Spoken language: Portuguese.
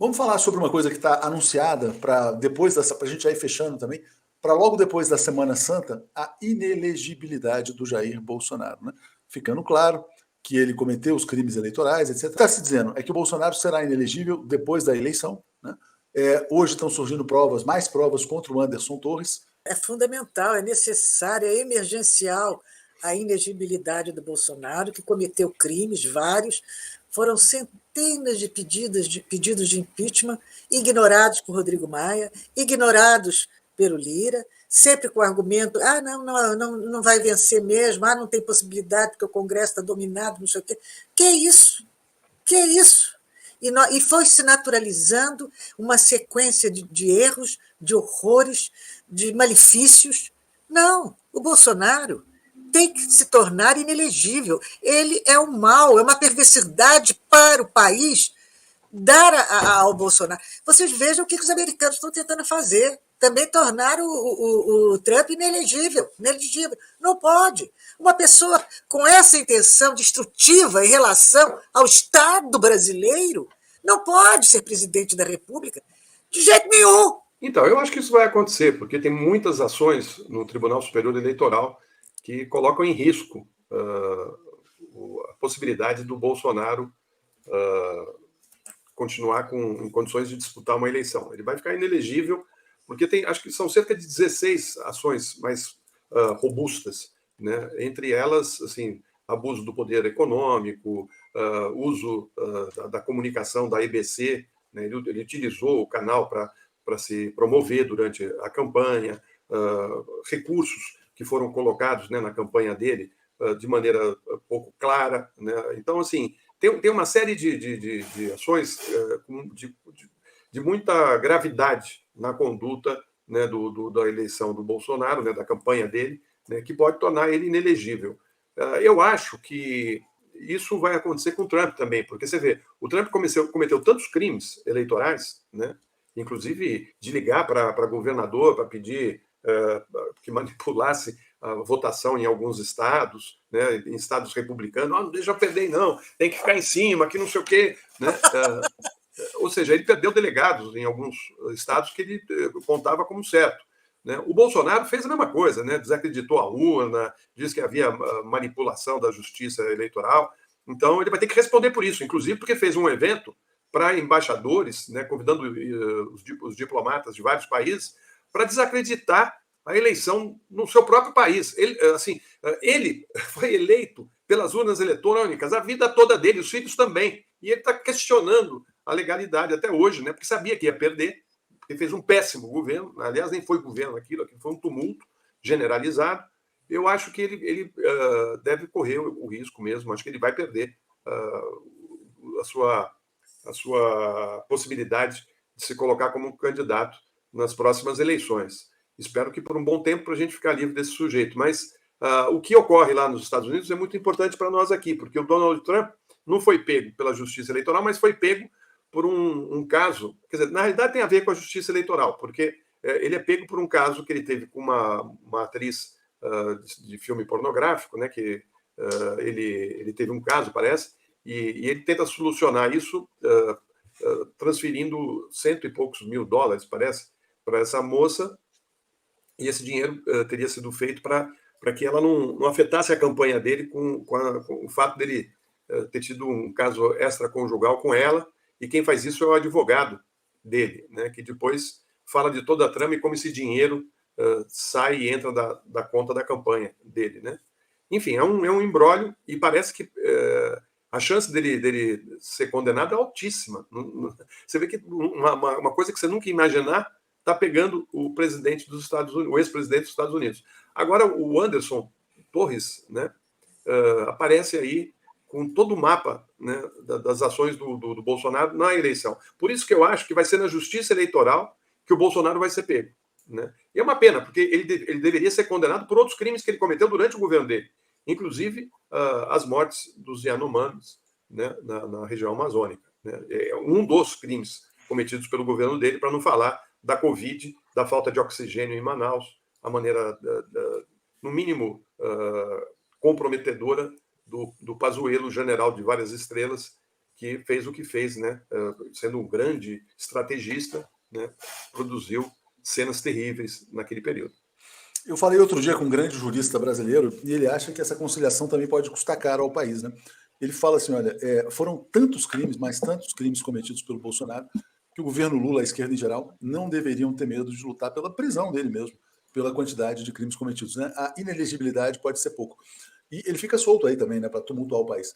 Vamos falar sobre uma coisa que está anunciada para depois dessa, para a gente já ir fechando também, para logo depois da Semana Santa, a inelegibilidade do Jair Bolsonaro, né? Ficando claro que ele cometeu os crimes eleitorais, etc. Está se dizendo é que o Bolsonaro será inelegível depois da eleição, né? Hoje estão surgindo provas, mais provas contra o Anderson Torres. É fundamental, é necessária, é emergencial a inegibilidade do Bolsonaro, que cometeu crimes vários. Foram centenas de pedidos de impeachment ignorados por Rodrigo Maia, ignorados pelo Lira, sempre com o argumento: não vai vencer mesmo, não tem possibilidade porque o Congresso está dominado, não sei o quê. Que é isso? Que é isso? E foi se naturalizando uma sequência de erros, de horrores, de malefícios. Não, o Bolsonaro tem que se tornar inelegível. Ele é um mal, é uma perversidade para o país dar ao Bolsonaro. Vocês vejam o que os americanos estão tentando fazer. Também tornar o Trump inelegível. Não pode. Uma pessoa com essa intenção destrutiva em relação ao Estado brasileiro não pode ser presidente da República de jeito nenhum. Então, eu acho que isso vai acontecer, porque tem muitas ações no Tribunal Superior Eleitoral que colocam em risco a possibilidade do Bolsonaro continuar em condições de disputar uma eleição. Ele vai ficar inelegível, porque acho que são cerca de 16 ações mais robustas, né? Entre elas, assim, abuso do poder econômico, uso da comunicação da EBC, né? Ele utilizou o canal para se promover durante a campanha, recursos que foram colocados, né, na campanha dele de maneira pouco clara, né? Então, assim, tem uma série de ações de muita gravidade na conduta, né, da eleição do Bolsonaro, né, da campanha dele, né, que pode tornar ele inelegível. Eu acho que isso vai acontecer com o Trump também, porque você vê, o Trump cometeu tantos crimes eleitorais, né, inclusive de ligar para governador para pedir que manipulasse a votação em alguns estados, né, em estados republicanos. Não deixa eu perder, não, tem que ficar em cima, que não sei o quê. Né? Ou seja, ele perdeu delegados em alguns estados que ele contava como certo. Né? O Bolsonaro fez a mesma coisa, né? Desacreditou a urna, disse que havia manipulação da justiça eleitoral. Então, ele vai ter que responder por isso, inclusive porque fez um evento para embaixadores, né, convidando os diplomatas de vários países para desacreditar a eleição no seu próprio país. Ele foi eleito pelas urnas eletrônicas a vida toda dele, os filhos também. E ele está questionando a legalidade até hoje, né, porque sabia que ia perder, porque fez um péssimo governo. Aliás, nem foi governo aquilo foi um tumulto generalizado. Eu acho que ele deve correr o risco mesmo, acho que ele vai perder a sua possibilidade de se colocar como candidato nas próximas eleições. Espero que por um bom tempo para a gente ficar livre desse sujeito. Mas o que ocorre lá nos Estados Unidos é muito importante para nós aqui, porque o Donald Trump não foi pego pela justiça eleitoral, mas foi pego por um caso. Quer dizer, na realidade tem a ver com a justiça eleitoral, porque ele é pego por um caso que ele teve com uma atriz de filme pornográfico, né, que ele teve um caso, parece, e ele tenta solucionar isso transferindo $100 e poucos mil, parece, para essa moça, e esse dinheiro teria sido feito para que ela não afetasse a campanha dele com o fato dele ter tido um caso extraconjugal com ela, e quem faz isso é o advogado dele, né, que depois fala de toda a trama e como esse dinheiro sai e entra da conta da campanha dele, né? Enfim, é um imbróglio, e parece que a chance dele ser condenado é altíssima. Você vê que uma coisa que você nunca ia imaginar está pegando o presidente dos Estados Unidos, o ex-presidente dos Estados Unidos. Agora, o Anderson Torres, né, aparece aí com todo o mapa, né, das ações do Bolsonaro na eleição. Por isso que eu acho que vai ser na justiça eleitoral que o Bolsonaro vai ser pego. Né? E é uma pena, porque ele deveria ser condenado por outros crimes que ele cometeu durante o governo dele, inclusive as mortes dos Yanomamis, né, na região amazônica. Né? É um dos crimes cometidos pelo governo dele, para não falar da Covid, da falta de oxigênio em Manaus, a maneira, no mínimo, comprometedora do Pazuello, general de várias estrelas, que fez o que fez, né? Sendo um grande estrategista, né? Produziu cenas terríveis naquele período. Eu falei outro dia com um grande jurista brasileiro e ele acha que essa conciliação também pode custar caro ao país, né? Ele fala assim, olha, foram tantos crimes, mas tantos crimes cometidos pelo Bolsonaro, que o governo Lula, a esquerda em geral, não deveriam ter medo de lutar pela prisão dele mesmo, pela quantidade de crimes cometidos, né? A inelegibilidade pode ser pouco. E ele fica solto aí também, né, para tumultuar o país.